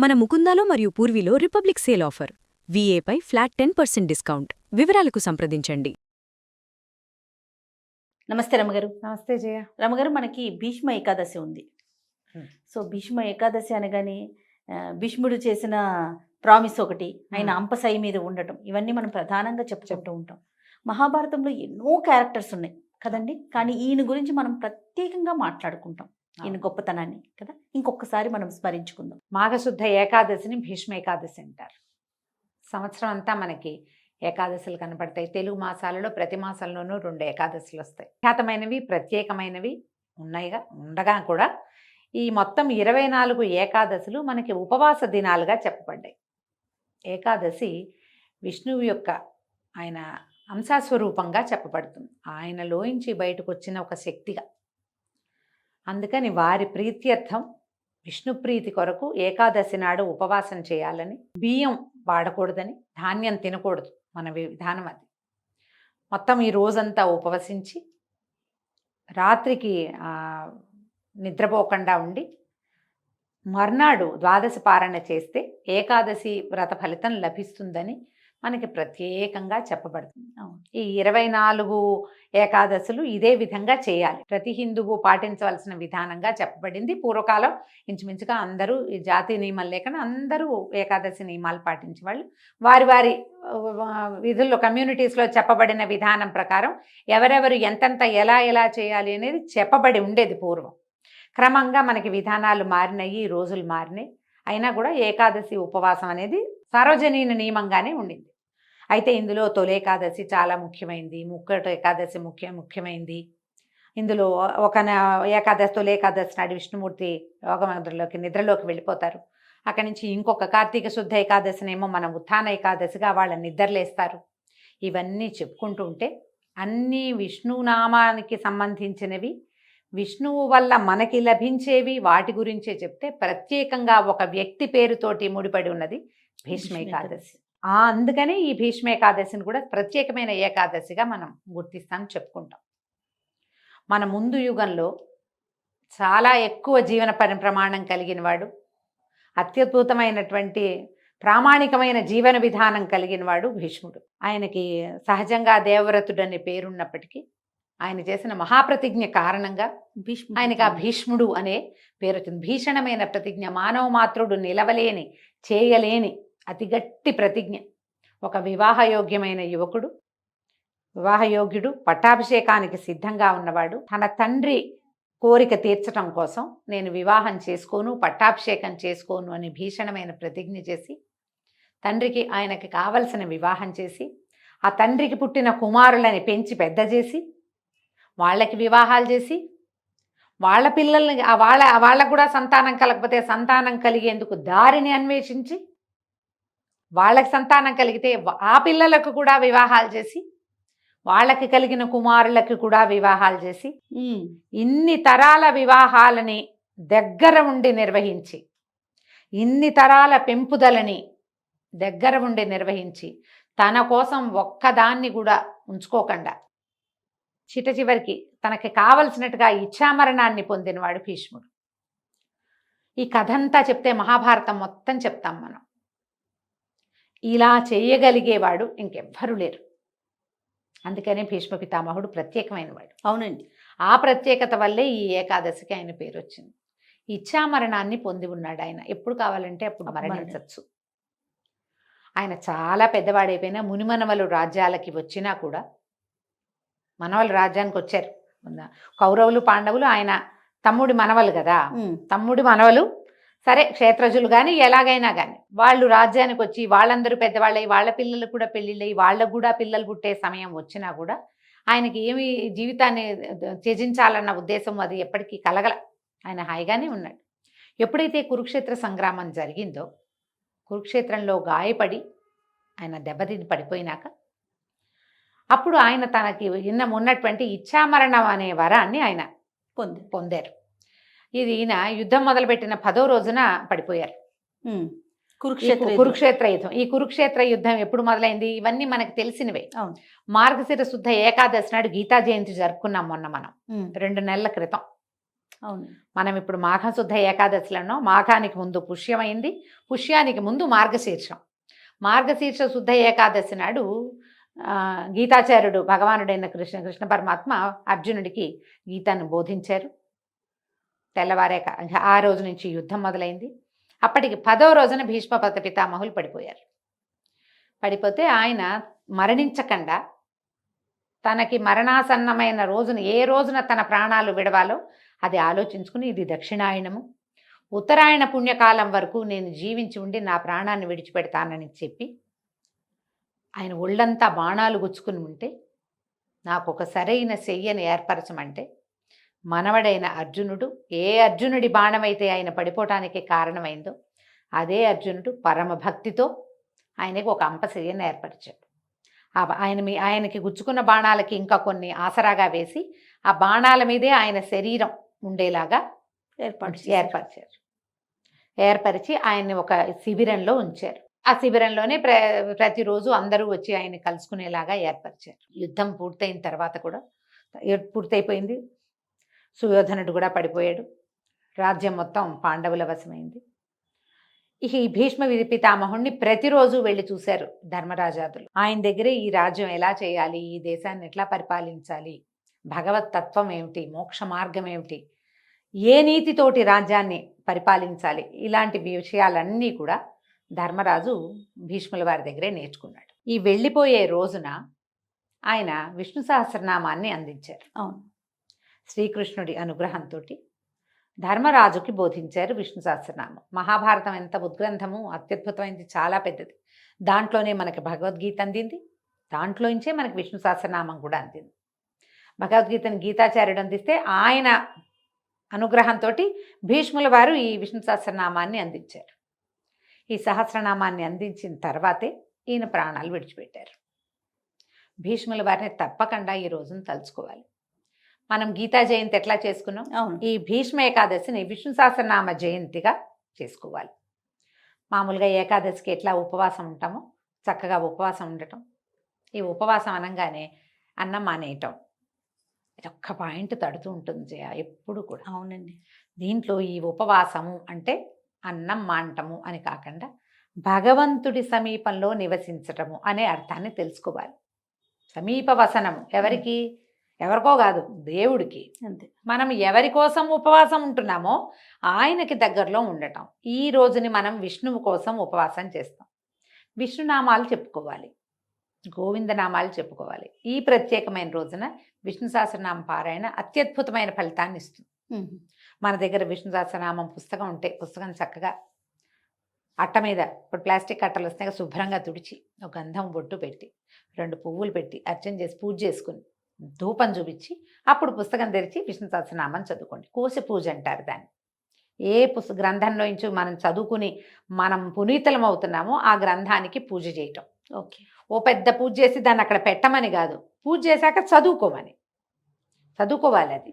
మన ముకుందాలో మరియు పూర్వీలో రిపబ్లిక్ సేల్ ఆఫర్. వీఏపై ఫ్లాట్ 10% డిస్కౌంట్. వివరాలకు సంప్రదించండి. నమస్తే రమగారు. నమస్తే జయ. రమగారు, మనకి భీష్మ ఏకాదశి ఉంది. సో భీష్మ ఏకాదశి అనగానే భీష్ముడు చేసిన ప్రామిస్ ఒకటి, ఆయన అంపసాయి మీద ఉండటం, ఇవన్నీ మనం ప్రధానంగా చెప్పుకుంటూ ఉంటాం. మహాభారతంలో ఎన్నో క్యారెక్టర్స్ ఉన్నాయి కదండి, కానీ ఈయన గురించి మనం ప్రత్యేకంగా మాట్లాడుకుంటాం, ఈయన గొప్పతనాన్ని కదా. ఇంకొకసారి మనం స్మరించుకుందాం. మాఘశుద్ధ ఏకాదశిని భీష్మ ఏకాదశి అంటారు. సంవత్సరం అంతా మనకి ఏకాదశులు కనపడతాయి. తెలుగు మాసాలలో ప్రతి మాసంలోనూ 2 ఏకాదశులు వస్తాయి. ఖ్యాతమైనవి, ప్రత్యేకమైనవి ఉన్నాయిగా ఉండగా కూడా ఈ మొత్తం 24 ఏకాదశులు మనకి ఉపవాస దినాలుగా చెప్పబడ్డాయి. ఏకాదశి విష్ణువు యొక్క ఆయన అంశస్వరూపంగా చెప్పబడుతుంది. ఆయనలోంచి బయటకు వచ్చిన ఒక శక్తిగా. అందుకని వారి ప్రీత్యర్థం, విష్ణు ప్రీతి కొరకు ఏకాదశి నాడు ఉపవాసం చేయాలని, బియ్యం వాడకూడదని, ధాన్యం తినకూడదు, మన విధానం అది. మొత్తం ఈ రోజంతా ఉపవసించి రాత్రికి నిద్రపోకుండా ఉండి మర్నాడు ద్వాదశి పారణ చేస్తే ఏకాదశి వ్రత ఫలితం లభిస్తుందని మనకి ప్రత్యేకంగా చెప్పబడుతుంది. ఈ 24 ఏకాదశులు ఇదే విధంగా చేయాలి. ప్రతి హిందువు పాటించవలసిన విధానంగా చెప్పబడింది. పూర్వకాలం ఇంచుమించుగా అందరూ ఈ జాతీయ నియమం లేకుండా అందరూ ఏకాదశి నియమాలు పాటించేవాళ్ళు. వారి వారి విధుల్లో, కమ్యూనిటీస్లో చెప్పబడిన విధానం ప్రకారం ఎవరెవరు ఎంతెంత ఎలా చేయాలి అనేది చెప్పబడి ఉండేది పూర్వం. క్రమంగా మనకి విధానాలు మారినాయి, రోజులు మారినాయి. అయినా కూడా ఏకాదశి ఉపవాసం అనేది సార్వజనీన నియమంగానే ఉండింది. అయితే ఇందులో తొలి ఏకాదశి చాలా ముఖ్యమైనది, ముక్కటి ఏకాదశి ముఖ్యమైనది. ఇందులో ఒక ఏకాదశి, తొలి ఏకాదశి నాడు విష్ణుమూర్తి నిద్రలోకి వెళ్ళిపోతారు. అక్కడి నుంచి ఇంకొక కార్తీక శుద్ధ ఏకాదశినేమో మనం ఉత్థాన ఏకాదశిగా వాళ్ళ నిద్రలేస్తారు. ఇవన్నీ చెప్పుకుంటూ ఉంటే అన్నీ విష్ణునామానికి సంబంధించినవి, విష్ణువు వల్ల మనకి లభించేవి, వాటి గురించే చెప్తే ప్రత్యేకంగా ఒక వ్యక్తి పేరుతోటి ముడిపడి ఉన్నది భీష్మ ఏకాదశి. అందుకని ఈ భీష్మ ఏకాదశిని కూడా ప్రత్యేకమైన ఏకాదశిగా మనం గుర్తిస్తాం, చెప్పుకుంటాం. మన ముందు యుగంలో చాలా ఎక్కువ జీవన ప్రమాణం కలిగిన వాడు, అత్యద్భుతమైనటువంటి ప్రామాణికమైన జీవన విధానం కలిగిన వాడు భీష్ముడు. ఆయనకి సహజంగా దేవవ్రతుడు అనే పేరున్నప్పటికీ ఆయన చేసిన మహాప్రతిజ్ఞ కారణంగా ఆయనకి ఆ భీష్ముడు అనే పేరు వచ్చింది. భీషణమైన ప్రతిజ్ఞ, మానవ మాత్రుడు నిలవలేని, చేయలేని అతి గట్టి ప్రతిజ్ఞ. ఒక వివాహయోగ్యమైన యువకుడు, వివాహయోగ్యుడు, పట్టాభిషేకానికి సిద్ధంగా ఉన్నవాడు, తన తండ్రి కోరిక తీర్చడం కోసం నేను వివాహం చేసుకోను, పట్టాభిషేకం చేసుకోను అని భీషణమైన ప్రతిజ్ఞ చేసి తండ్రికి ఆయనకి కావలసిన వివాహం చేసి, ఆ తండ్రికి పుట్టిన కుమారులని పెంచి పెద్ద చేసి, వాళ్ళకి వివాహాలు చేసి, వాళ్ళ పిల్లల్ని వాళ్ళకు కూడా సంతానం కలగకపోతే సంతానం కలిగేందుకు దారిని అన్వేషించి, వాళ్ళకి సంతానం కలిగితే ఆ పిల్లలకు కూడా వివాహాలు చేసి, వాళ్ళకి కలిగిన కుమారులకు కూడా వివాహాలు చేసి, ఇన్ని తరాల వివాహాలని దగ్గర ఉండి నిర్వహించి, ఇన్ని తరాల పెంపుదలని దగ్గర ఉండి నిర్వహించి, తన కోసం ఒక్కదాన్ని కూడా ఉంచుకోకుండా చివరికి తనకి కావలసినట్టుగా ఇచ్ఛామరణాన్ని పొందినవాడు భీష్ముడు. ఈ కథంతా చెప్తే మహాభారతం మొత్తం చెప్తాం మనం. ఇలా చేయగలిగేవాడు ఇంకెవ్వరూ లేరు. అందుకనే భీష్మ పితామహుడు ప్రత్యేకమైన వాడు. అవునండి. ఆ ప్రత్యేకత వల్లే ఈ ఏకాదశికి ఆయన పేరు వచ్చింది. ఇచ్ఛామరణాన్ని పొంది ఉన్నాడు ఆయన. ఎప్పుడు కావాలంటే అప్పుడు మరణించవచ్చు. ఆయన చాలా పెద్దవాడైపోయినా మునిమనవలు రాజ్యాలకి వచ్చినా కూడా, మనవలు రాజ్యానికి వచ్చారు, కౌరవులు పాండవులు ఆయన తమ్ముడి మనవలు కదా, తమ్ముడి మనవలు సరే క్షేత్రజులు కానీ ఎలాగైనా కానీ వాళ్ళు రాజ్యానికి వచ్చి వాళ్ళందరూ పెద్దవాళ్ళై వాళ్ళ పిల్లలు కూడా పెళ్ళిళ్ళై వాళ్ళకు కూడా పిల్లలు పుట్టే సమయం వచ్చినా కూడా ఆయనకి ఏమి జీవితాన్ని త్యజించాలన్న ఉద్దేశం అది ఎప్పటికీ కలగల. ఆయన హాయిగానే ఉన్నాడు. ఎప్పుడైతే కురుక్షేత్ర సంగ్రామం జరిగిందో, కురుక్షేత్రంలో గాయపడి ఆయన దెబ్బతిని పడిపోయినాక అప్పుడు ఆయన తనకి ఉన్నటువంటి ఇచ్ఛామరణం అనే వరాన్ని ఆయన పొందారు. ఇది ఈయన యుద్ధం మొదలుపెట్టిన 10వ రోజున పడిపోయారు. కురుక్షేత్ర యుద్ధం. ఈ కురుక్షేత్ర యుద్ధం ఎప్పుడు మొదలైంది ఇవన్నీ మనకు తెలిసినవే. మార్గశిర శుద్ధ ఏకాదశి నాడు గీతా జయంతి జరుపుకున్నాం మొన్న మనం, 2 నెలల క్రితం. అవును. మనం ఇప్పుడు మాఘశుద్ధ ఏకాదశిలో మాఘానికి ముందు పుష్యమైంది, పుష్యానికి ముందు మార్గశీర్షం. మార్గశీర్ష శుద్ధ ఏకాదశి నాడు గీతాచార్యుడు భగవానుడైన కృష్ణ పరమాత్మ అర్జునుడికి గీతను బోధించారు. తెల్లవారాక ఆ రోజు నుంచి యుద్ధం మొదలైంది. అప్పటికి 10వ రోజున భీష్మ పితామహులు పడిపోయారు. పడిపోతే ఆయన మరణించకుండా తనకి మరణాసన్నమైన రోజున ఏ రోజున తన ప్రాణాలు విడవాలో అది ఆలోచించుకుని, ఇది దక్షిణాయనము, ఉత్తరాయణ పుణ్యకాలం వరకు నేను జీవించి ఉండి నా ప్రాణాన్ని విడిచిపెడతానని చెప్పి ఆయన ఒళ్ళంతా బాణాలు గుచ్చుకుని ఉంటే నాకు ఒక సరైన శయ్యను ఏర్పరచమంటే మనవడైన అర్జునుడు, ఏ అర్జునుడి బాణమైతే ఆయన పడిపోవటానికి కారణమైందో అదే అర్జునుడు పరమ భక్తితో ఆయనకి ఒక అంపశయ్యను ఏర్పరిచాడు. ఆయనకి గుచ్చుకున్న బాణాలకి ఇంకా కొన్ని ఆసరాగా వేసి ఆ బాణాల మీదే ఆయన శరీరం ఉండేలాగా ఏర్పరిచి ఆయన్ని ఒక శిబిరంలో ఉంచారు. ఆ శిబిరంలోనే ప్రతిరోజు అందరూ వచ్చి ఆయన్ని కలుసుకునేలాగా ఏర్పరిచారు. యుద్ధం పూర్తయిన తర్వాత కూడా పూర్తయిపోయింది. సుయోధనుడు కూడా పడిపోయాడు. రాజ్యం మొత్తం పాండవుల వశమైంది. ఈ భీష్మ పితామహుణ్ణి ప్రతిరోజు వెళ్ళి చూశారు ధర్మరాజాదులు. ఆయన దగ్గరే ఈ రాజ్యం ఎలా చేయాలి, ఈ దేశాన్ని ఎట్లా పరిపాలించాలి, భగవత్ తత్వం ఏమిటి, మోక్ష మార్గం ఏమిటి, ఏ నీతితోటి రాజ్యాన్ని పరిపాలించాలి, ఇలాంటి విషయాలన్నీ కూడా ధర్మరాజు భీష్ముల వారి దగ్గరే నేర్చుకున్నాడు. ఈ వెళ్ళిపోయే రోజున ఆయన విష్ణు సహస్రనామాన్ని అందించారు. అవును. శ్రీకృష్ణుడి అనుగ్రహంతో ధర్మరాజుకి బోధించారు విష్ణు సహస్రనామం. మహాభారతం ఎంత ఉద్గ్రంథము, అత్యద్భుతమైనది, చాలా పెద్దది. దాంట్లోనే మనకి భగవద్గీత అందింది, దాంట్లోంచే మనకి విష్ణు సహస్రనామం కూడా అందింది. భగవద్గీతను గీతాచార్యుడు అందిస్తే ఆయన అనుగ్రహంతో భీష్ముల వారు ఈ విష్ణు సహస్రనామాన్ని అందించారు. ఈ సహస్రనామాన్ని అందించిన తర్వాతే ఈయన ప్రాణాలు విడిచిపెట్టారు. భీష్ముల వారిని తప్పకుండా ఈ రోజును తలుచుకోవాలి. మనం గీతా జయంతి ఎట్లా చేసుకున్నాం, ఈ భీష్మ ఏకాదశిని విష్ణు సహస్రనామ జయంతిగా చేసుకోవాలి. మామూలుగా ఏకాదశికి ఎట్లా ఉపవాసం ఉంటామో చక్కగా ఉపవాసం ఉండటం. ఈ ఉపవాసం అనగానే అన్నం మానేయటం, ఇదొక్క పాయింట్ తడుతూ ఉంటుంది జయ ఎప్పుడు కూడా. అవునండి. దీంట్లో ఈ ఉపవాసము అంటే అన్నం మానటము అని కాకుండా భగవంతుడి సమీపంలో నివసించటము అనే అర్థాన్ని తెలుసుకోవాలి. సమీప వసనము ఎవరికి, ఎవరికో కాదు, దేవుడికి. అంతే. మనం ఎవరి కోసం ఉపవాసం ఉంటున్నామో ఆయనకి దగ్గరలో ఉండటం. ఈ రోజుని మనం విష్ణువు కోసం ఉపవాసం చేస్తాం. విష్ణునామాలు చెప్పుకోవాలి, గోవిందనామాలు చెప్పుకోవాలి. ఈ ప్రత్యేకమైన రోజున విష్ణు సహస్రనామ పారాయణ అత్యద్భుతమైన ఫలితాన్ని ఇస్తుంది. మన దగ్గర విష్ణు సహస్రనామం పుస్తకం ఉంటే పుస్తకం చక్కగా అట్ట మీద, ఇప్పుడు ప్లాస్టిక్ అట్టలు వస్తాయి, శుభ్రంగా తుడిచి ఒక గంధం బొట్టు పెట్టి 2 పువ్వులు పెట్టి అర్చన చేసి పూజ చేసుకుని ధూపం చూపించి అప్పుడు పుస్తకం తెరిచి విష్ణు సహస్రనామం చదువుకోండి. కోశ పూజ అంటారు దాన్ని. ఏ గ్రంథంలో నుంచి మనం చదువుకుని మనం పునీతలం అవుతున్నామో ఆ గ్రంథానికి పూజ చేయటం. ఓకే. ఓ పెద్ద పూజ చేసి దాన్ని అక్కడ పెట్టమని కాదు, పూజ చేశాక చదువుకోవాలి. అది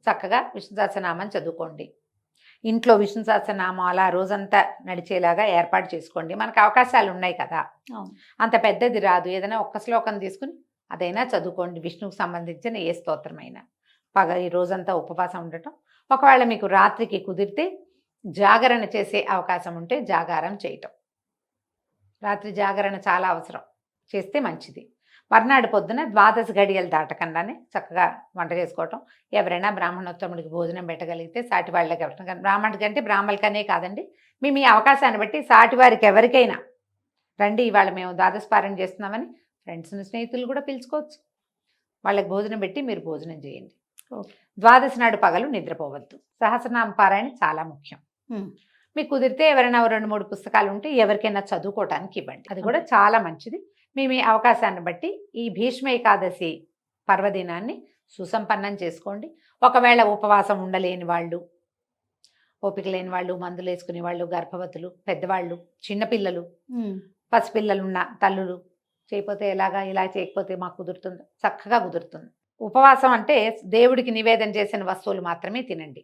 చక్కగా విష్ణు సహస్రనామం చదువుకోండి. ఇంట్లో విష్ణు సహస్రనామం అలా రోజంతా నడిచేలాగా ఏర్పాటు చేసుకోండి. మనకు అవకాశాలు ఉన్నాయి కదా, అంత పెద్దది రాదు, ఏదైనా ఒక్క శ్లోకం తీసుకుని అదైనా చదువుకోండి. విష్ణువుకు సంబంధించిన ఏ స్తోత్రమైనా ఈ రోజంతా ఉపవాసం ఉండటం. ఒకవేళ మీకు రాత్రికి కుదిరితే జాగరణ చేసే అవకాశం ఉంటే జాగారం చేయటం. రాత్రి జాగరణ చాలా అవసరం, చేస్తే మంచిది. మర్నాడు పొద్దున 12 గడియలు దాటకుండానే చక్కగా వంట చేసుకోవటం. ఎవరైనా బ్రాహ్మణోత్తముడికి భోజనం పెట్టగలిగితే సాటి వాళ్ళకి ఎవరైనా, బ్రాహ్మణుడి కంటే బ్రాహ్మణులకనే కాదండి, మీ అవకాశాన్ని బట్టి సాటి వారికి ఎవరికైనా రండి, ఇవాళ మేము ద్వాదశపారణ చేస్తున్నామని ఫ్రెండ్స్ని స్నేహితులు కూడా పిలుచుకోవచ్చు. వాళ్ళకి భోజనం పెట్టి మీరు భోజనం చేయండి. ద్వాదశి నాడు పగలు నిద్రపోవద్దు. సహస్రనామ పారాయణ చాలా ముఖ్యం. మీకు కుదిరితే ఎవరైనా 2-3 పుస్తకాలు ఉంటే ఎవరికైనా చదువుకోవటానికి ఇవ్వండి, అది కూడా చాలా మంచిది. మీ అవకాశాన్ని బట్టి ఈ భీష్మ ఏకాదశి పర్వదినాన్ని సుసంపన్నం చేసుకోండి. ఒకవేళ ఉపవాసం ఉండలేని వాళ్ళు, ఓపిక లేని వాళ్ళు, మందులు వేసుకునే వాళ్ళు, గర్భవతులు, పెద్దవాళ్ళు, చిన్నపిల్లలు, పసిపిల్లలున్న తల్లులు చేయకపోతే ఎలాగా, ఇలా చేయకపోతే మాకు కుదురుతుంది, చక్కగా కుదురుతుంది. ఉపవాసం అంటే దేవుడికి నివేదన చేసిన వస్తువులు మాత్రమే తినండి.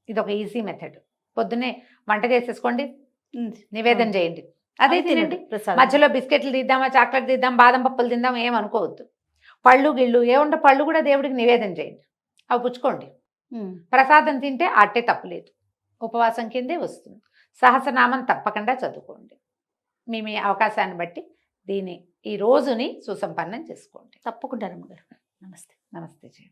ఇది ఒక ఈజీ మెథడ్. పొద్దున్నే వంట చేసేసుకోండి, నివేదన చేయండి, అదే తినండి. మధ్యలో బిస్కెట్లు తీద్దామా, చాక్లెట్ తీద్దాం, బాదం పప్పులు తిందాం ఏమనుకోవద్దు. పళ్ళు గిళ్ళు ఏముంటే పళ్ళు కూడా దేవుడికి నివేదన చేయండి, అవి పుచ్చుకోండి. ప్రసాదం తింటే అట్టే తప్పులేదు, ఉపవాసం కిందే వస్తుంది. సహస్రనామం తప్పకుండా చదువుకోండి. మీ అవకాశాన్ని బట్టి ఈ రోజుని సుసంపన్నం చేసుకోండి. తప్పకుండా రమ్మగారు. నమస్తే. నమస్తే జయ.